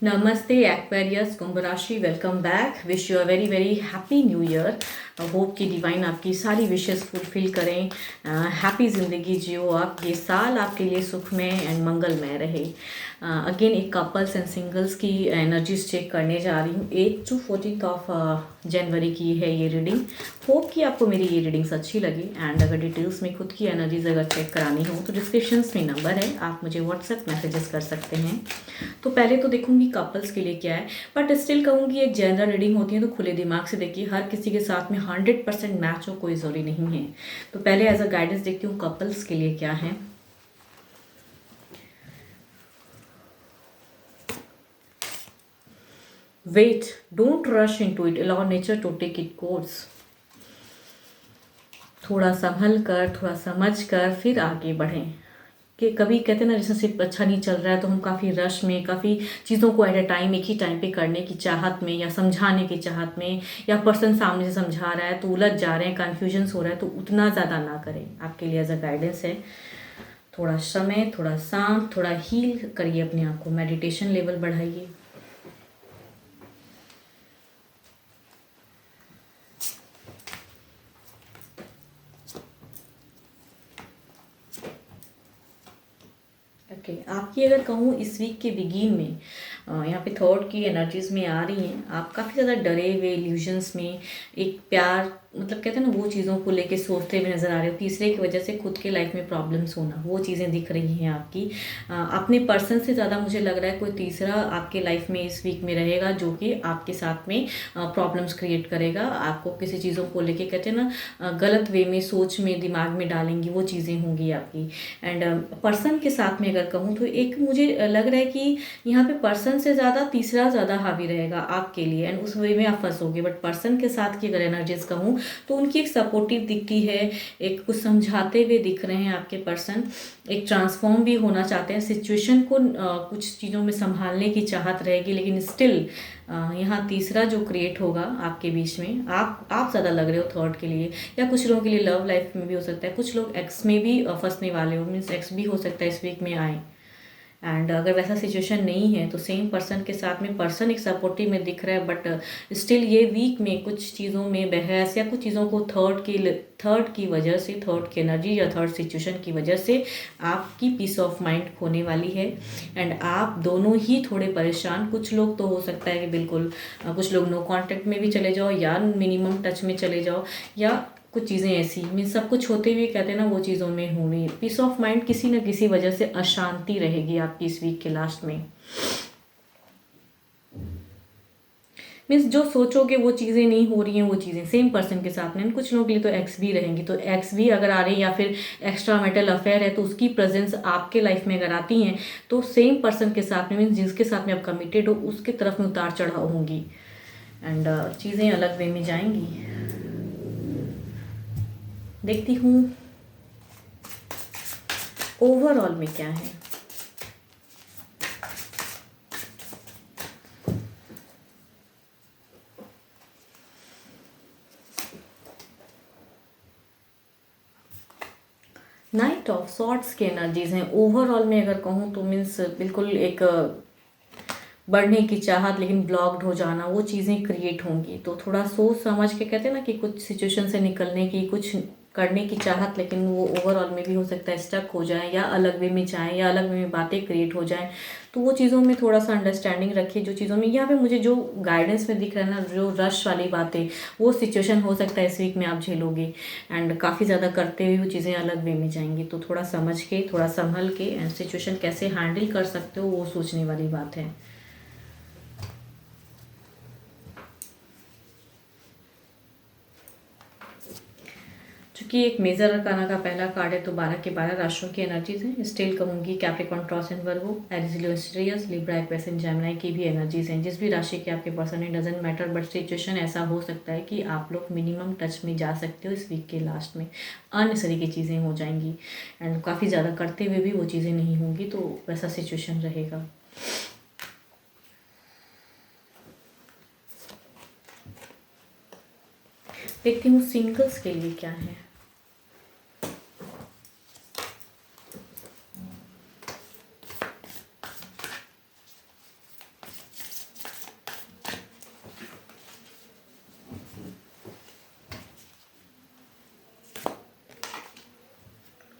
Namaste, Aquarius, कुंभ राशि, welcome back. Wish you a very very happy new year. Hope कि divine आपकी सारी wishes fulfil करें। Happy ज़िंदगी जियो आप। ये साल आपके लिए सुखमय एंड मंगलमय रहे। अगेन एक कपल्स एंड सिंगल्स की एनर्जीज चेक करने जा रही हूँ। 8 to 14 ऑफ जनवरी की है ये रीडिंग। होप कि आपको मेरी ये रीडिंग्स अच्छी लगी। एंड अगर डिटेल्स में खुद की एनर्जीज अगर चेक करानी हो तो डिस्क्रिप्शन में नंबर है, आप मुझे व्हाट्सएप मैसेजेस कर सकते हैं। तो पहले तो देखूंगी कपल्स के लिए क्या है, बट स्टिल कहूंगी एक जनरल रीडिंग होती है तो खुले दिमाग से देखिए। हर किसी के साथ में 100% मैच हो कोई ज़रूरी नहीं है। तो पहले एज अ गाइडेंस देखती हूँ कपल्स के लिए क्या है। Wait, don't rush into it, allow nature to take it course. थोड़ा संभल कर, थोड़ा समझ कर फिर आगे बढ़ें। कि कभी कहते हैं ना रिलेशनशिप अच्छा नहीं चल रहा है तो हम काफ़ी रश में, काफ़ी चीज़ों को एट अ टाइम एक ही टाइम पे करने की चाहत में या समझाने की चाहत में, या पर्सन सामने से समझा रहा है तो उलझ जा रहे हैं, कन्फ्यूजन्स हो रहा है, तो उतना ज़्यादा ना करें। आपके लिए एज अ गाइडेंस है। थोड़ा समय, थोड़ा शांत, थोड़ा हील करिए अपने आप को, मेडिटेशन लेवल बढ़ाइए। ओके आपकी अगर कहूँ इस वीक के बिगिन में यहाँ पे थॉट की एनर्जीज में आ रही हैं। आप काफ़ी ज़्यादा डरे हुए इल्यूजन्स में, एक प्यार मतलब कहते हैं ना वो चीज़ों को लेके सोचते हुए नज़र आ रहे हो। तीसरे की वजह से खुद के लाइफ में प्रॉब्लम्स होना, वो चीज़ें दिख रही हैं आपकी। अपने पर्सन से ज़्यादा मुझे लग रहा है कोई तीसरा आपके लाइफ में इस वीक में रहेगा जो कि आपके साथ में प्रॉब्लम्स क्रिएट करेगा। आपको किसी चीज़ों को लेके कहते हैं ना गलत वे में, सोच में, दिमाग में डालेंगी, वो चीज़ें होंगी आपकी। एंड पर्सन के साथ में अगर कहूँ तो एक मुझे लग रहा है कि यहाँ पे पर्सन से ज़्यादा तीसरा ज़्यादा हावी रहेगा आपके लिए, एंड उस वे में आप फंसोगे। बट पर्सन के साथ की अगर एनर्जीज कहूँ तो उनकी एक सपोर्टिव दिखती है, एक कुछ समझाते हुए दिख रहे हैं आपके पर्सन। एक ट्रांसफॉर्म भी होना चाहते हैं सिचुएशन को, कुछ चीज़ों में संभालने की चाहत रहेगी, लेकिन स्टिल यहाँ तीसरा जो क्रिएट होगा आपके बीच में, आप ज़्यादा लग रहे हो थर्ड के लिए। या कुछ लोगों के लिए लव लाइफ में भी हो सकता है, कुछ लोग एक्स में भी फंसने वाले हो, मीन्स एक्स भी हो सकता है इस वीक में आए। एंड अगर वैसा सिचुएशन नहीं है तो सेम पर्सन के साथ में पर्सन एक सपोर्टिव में दिख रहा है, बट स्टिल ये वीक में कुछ चीज़ों में बहस या कुछ चीज़ों को थर्ड की वजह से, थर्ड की एनर्जी या थर्ड सिचुएशन की वजह से आपकी पीस ऑफ माइंड खोने वाली है। एंड आप दोनों ही थोड़े परेशान। कुछ लोग तो हो सकता है कि बिल्कुल कुछ लोग नो कांटेक्ट में भी चले जाओ या मिनिमम टच में चले जाओ, या कुछ चीज़ें ऐसी मीन सब कुछ होते हुए कहते हैं ना वो चीज़ों में होंगी। पीस ऑफ माइंड किसी न किसी वजह से अशांति रहेगी आपकी इस वीक के लास्ट में। मीन्स जो सोचोगे वो चीज़ें नहीं हो रही हैं, वो चीज़ें सेम पर्सन के साथ में। कुछ लोगों के लिए तो एक्स भी रहेंगी, तो एक्स भी अगर आ रही है या फिर एक्स्ट्रा मेटल अफेयर है तो उसकी प्रेजेंस आपके लाइफ में अगर आती हैं तो सेम पर्सन के साथ में, मीन्स जिसके साथ में आप कमिटेड हो उसके तरफ में उतार चढ़ाव होंगी। एंड चीज़ें अलग वे में जाएंगी। देखती हूँ ओवरऑल में क्या है। नाइट ऑफ सॉर्ट्स की एनर्जीज हैं ओवरऑल में अगर कहूँ तो, मीन्स बिल्कुल एक बढ़ने की चाहत लेकिन ब्लॉक्ड हो जाना, वो चीज़ें क्रिएट होंगी। तो थोड़ा सोच समझ के कहते हैं ना कि कुछ सिचुएशन से निकलने की, कुछ करने की चाहत, लेकिन वो ओवरऑल में भी हो सकता है स्टक हो जाए या अलग वे में जाए या अलग वे में बातें क्रिएट हो जाए। तो वो चीज़ों में थोड़ा सा अंडरस्टैंडिंग रखिए। जो चीज़ों में यहाँ पे मुझे जो गाइडेंस में दिख रहा है ना, जो रश वाली बातें, वो सिचुएशन हो सकता है इस वीक में आप झेलोगे। एंड काफ़ी ज़्यादा करते हुए वो चीज़ें अलग वे में जाएंगी। तो थोड़ा समझ के, थोड़ा संभल के एंड सिचुएशन कैसे हैंडल कर सकते हो वो सोचने वाली बात है। चूंकि एक मेजर अरकाना का पहला कार्ड है तो 12 के 12 राशियों की एनर्जीज हैं। स्टिल कहूँगी Capricorn, taurus and Virgo, Aries, Leo, serious, Libra, Aquarius and Gemini की भी एनर्जीज हैं। जिस भी राशि के आपके पर्सन है डजेंट मैटर, बट सिचुएशन ऐसा हो सकता है कि आप लोग मिनिमम टच में जा सकते हो इस वीक के लास्ट में। अननेसेसरी की चीज़ें हो जाएंगी एंड काफ़ी ज़्यादा करते हुए भी वो चीज़ें नहीं होंगी, तो वैसा सिचुएशन रहेगा। देखती हूँ सिंगल्स के लिए क्या है।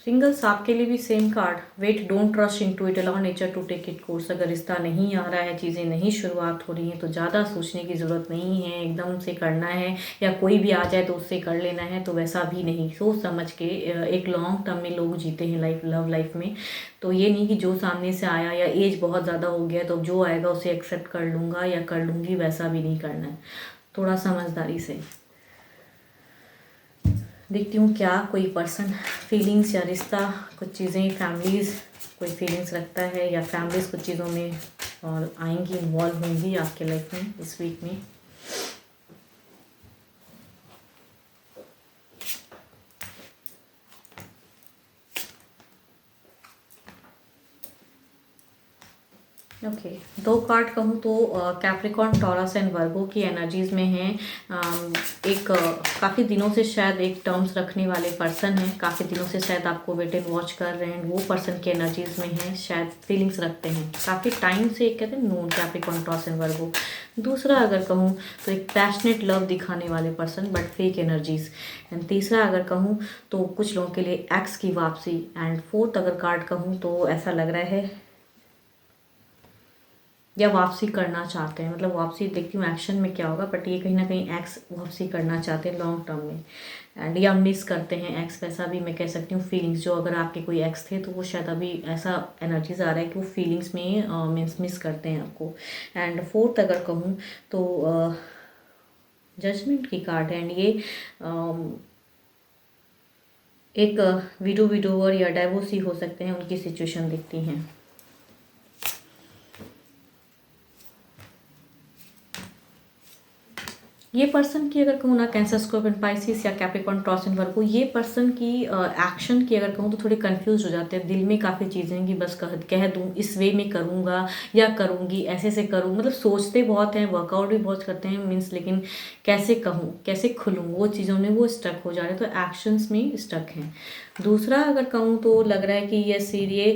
सिंगल्स आपके लिए भी same card, wait, don't rush into it, allow nature to take it course. अगर रिश्ता नहीं आ रहा है, चीज़ें नहीं शुरुआत हो रही हैं, तो ज़्यादा सोचने की ज़रूरत नहीं है, एकदम से करना है या कोई भी आ जाए तो उससे कर लेना है, तो वैसा भी नहीं। सोच समझ के एक लॉन्ग टर्म में लोग जीते हैं लाइफ, लव लाइफ में। तो ये नहीं कि जो सामने से आया या एज बहुत ज़्यादा हो गया तो जो आएगा उसे एक्सेप्ट कर लूँगा या कर लूँगी, वैसा भी नहीं करना है। थोड़ा समझदारी से देखती हूँ क्या कोई पर्सन फीलिंग्स या रिश्ता, कुछ चीज़ें, फैमिलीज़ कोई फीलिंग्स रखता है या फैमिलीज़ कुछ चीज़ों में और आएंगी, इन्वॉल्व होंगी आपके लाइफ में इस वीक में। ओके, दो कार्ड कहूँ तो कैप्रिकॉर्न, टॉरस एंड वर्गो की एनर्जीज में हैं। एक काफ़ी दिनों से शायद एक टर्म्स रखने वाले पर्सन हैं, काफ़ी दिनों से शायद आपको वेट एंड वॉच कर रहे हैं, वो पर्सन की एनर्जीज में हैं, शायद फीलिंग्स रखते हैं काफ़ी टाइम से। एक कहते हैं नोन, कैप्रिकॉर्न, टॉरस एंड वर्गो। दूसरा अगर कहूँ तो एक पैशनेट लव दिखाने वाले person but fake energies. And तीसरा अगर कहूँ तो कुछ लोगों के लिए एक्स की वापसी। एंड फोर्थ अगर कार्ड कहूँ तो ऐसा लग रहा है या वापसी करना चाहते हैं, मतलब वापसी देखती हूँ एक्शन में क्या होगा, बट ये कहीं ना कहीं एक्स वापसी करना चाहते हैं लॉन्ग टर्म में। एंड या मिस करते हैं एक्स, वैसा भी मैं कह सकती हूँ। फीलिंग्स जो अगर आपके कोई एक्स थे तो वो शायद अभी ऐसा एनर्जीज आ रहा है कि वो फीलिंग्स में मीन्स मिस करते हैं आपको। एंड फोर्थ अगर कहूँ तो जजमेंट की कार्ड है। एंड ये एक विडोवर या डाइवोर्सी हो सकते हैं, उनकी सिचुएशन दिखती हैं। ये पर्सन की अगर कहूँ ना, कैंसर, स्कॉर्पियन, पाइसिस या कैप्रिकॉर्न, टॉरस एंड वर्गो, ये पर्सन की एक्शन की अगर कहूँ तो थोड़े कंफ्यूज हो जाते हैं। दिल में काफ़ी चीज़ें हैं कि बस कह दूँ, इस वे में करूँगा या करूँगी, ऐसे से करूँ, मतलब सोचते बहुत हैं, वर्कआउट भी बहुत करते हैं मीन्स, लेकिन कैसे कहूँ, कैसे खुलूँ, वो चीज़ों में वो स्टक हो जा रहे हैं, तो एक्शंस में स्टक हैं। दूसरा अगर कहूँ तो लग रहा है कि ये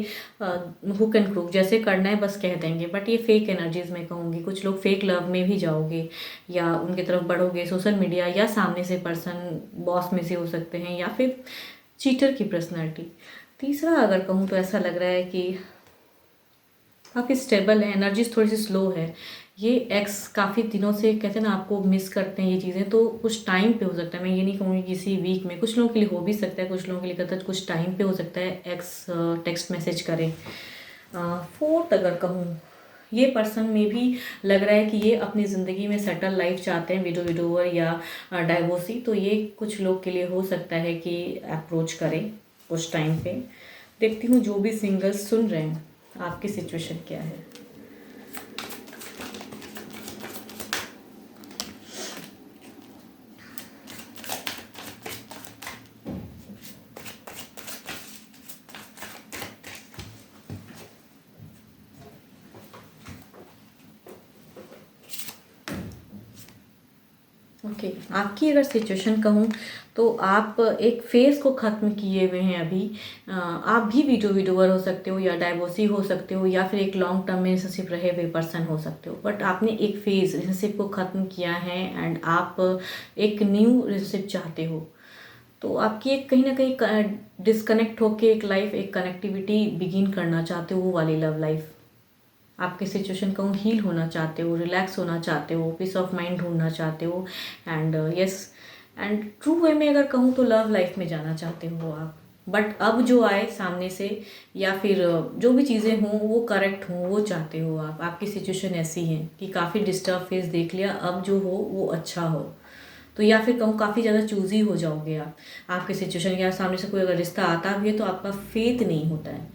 हुक एंड क्रूक जैसे करना है बस कह देंगे, बट ये फेक एनर्जीज में कहूँगी। कुछ लोग फेक लव में भी जाओगे या उनकी तरफ बढ़ोगे, सोशल मीडिया या सामने से पर्सन बॉस में से हो सकते हैं या फिर चीटर की पर्सनैलिटी। तीसरा अगर कहूँ तो ऐसा लग रहा है कि काफ़ी स्टेबल है, एनर्जीज थोड़ी सी स्लो है। ये एक्स काफ़ी दिनों से कहते हैं ना आपको मिस करते हैं ये चीज़ें, तो कुछ टाइम पे हो सकता है, मैं ये नहीं कहूँगी किसी वीक में, कुछ लोगों के लिए हो भी सकता है, कुछ लोगों के लिए कहता है कुछ टाइम पे हो सकता है एक्स टेक्स्ट मैसेज करें। फोर्थ अगर कहूँ, ये पर्सन में भी लग रहा है कि ये अपनी ज़िंदगी में सेटल लाइफ चाहते हैं, विडोवर या डाइवोर्सी, तो ये कुछ लोग के लिए हो सकता है कि अप्रोच करें कुछ टाइम पे। देखती हूँ जो भी सिंगल्स सुन रहे हैं आपकी सिचुएशन क्या है। ओके, आपकी अगर सिचुएशन कहूँ तो आप एक फेज़ को ख़त्म किए हुए हैं अभी। आप भी विडोवर हो सकते हो या डाइवोर्सी हो सकते हो या फिर एक लॉन्ग टर्म में रिलेशनशिप रहे हुए पर्सन हो सकते हो, बट आपने एक फेज़ रिलेशनशिप को ख़त्म किया है एंड आप एक न्यू रिलेशनशिप चाहते हो। तो आपकी एक कहीं ना कहीं डिस्कनेक्ट होके एक लाइफ, एक कनेक्टिविटी बिगिन करना चाहते हो, वो वाली लव लाइफ। आपके सिचुएशन कहूँ हील होना चाहते हो, रिलैक्स होना चाहते हो, पीस ऑफ माइंड ढूंढना चाहते हो। एंड यस, एंड ट्रू वे में अगर कहूँ तो लव लाइफ में जाना चाहते हो आप। बट अब जो आए सामने से या फिर जो भी चीज़ें हों वो करेक्ट हों, वो चाहते हो आप। आपकी सिचुएशन ऐसी है कि काफ़ी डिस्टर्ब फेस देख लिया, अब जो हो वो अच्छा हो। तो या फिर कहूँ काफ़ी ज़्यादा चूज़ी हो जाओगे आप। आपके सिचुएशन या सामने से कोई अगर रिश्ता आता भी है तो आपका फेथ नहीं होता है,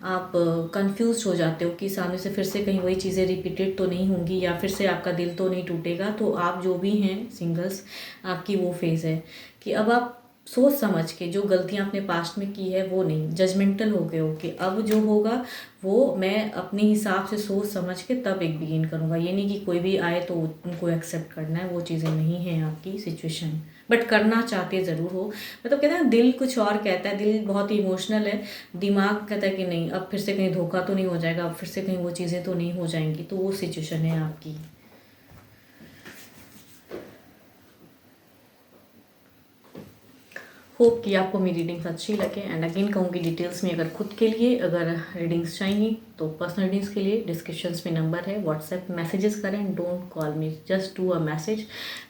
आप कंफ्यूज हो जाते हो कि सामने से फिर से कहीं वही चीज़ें रिपीटेड तो नहीं होंगी या फिर से आपका दिल तो नहीं टूटेगा। तो आप जो भी हैं सिंगल्स, आपकी वो फेज़ है कि अब आप सोच समझ के जो गलतियां आपने पास्ट में की है वो नहीं, जजमेंटल हो गए हो कि अब जो होगा वो मैं अपने हिसाब से सोच समझ के तब एक बिगिन करूँगा। ये नहीं कि कोई भी आए तो उनको एक्सेप्ट करना है, वो चीज़ें नहीं हैं आपकी सिचुएशन, बट करना चाहते ज़रूर हो। मतलब कहते हैं दिल कुछ और कहता है, दिल बहुत ही इमोशनल है, दिमाग कहता है कि नहीं अब फिर से कहीं धोखा तो नहीं हो जाएगा, अब फिर से कहीं वो चीज़ें तो नहीं हो जाएंगी, तो वो सिचुएशन है आपकी। होप कि आपको मेरी रीडिंग्स अच्छी लगे। एंड अगेन कहूँगी, डिटेल्स में अगर खुद के लिए अगर रीडिंग्स चाहिए तो पर्सनल रीडिंग्स के लिए डिस्क्रिप्शंस में नंबर है, व्हाट्सएप मैसेजेस करें, don't call me, just do a message.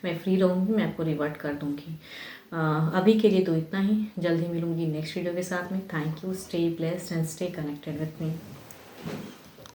मैं फ्री रहूँगी, मैं आपको रिवर्ट कर दूँगी। अभी के लिए तो इतना ही, जल्द ही मिलूँगी नेक्स्ट वीडियो के साथ में। Thank you, stay blessed and stay connected with me.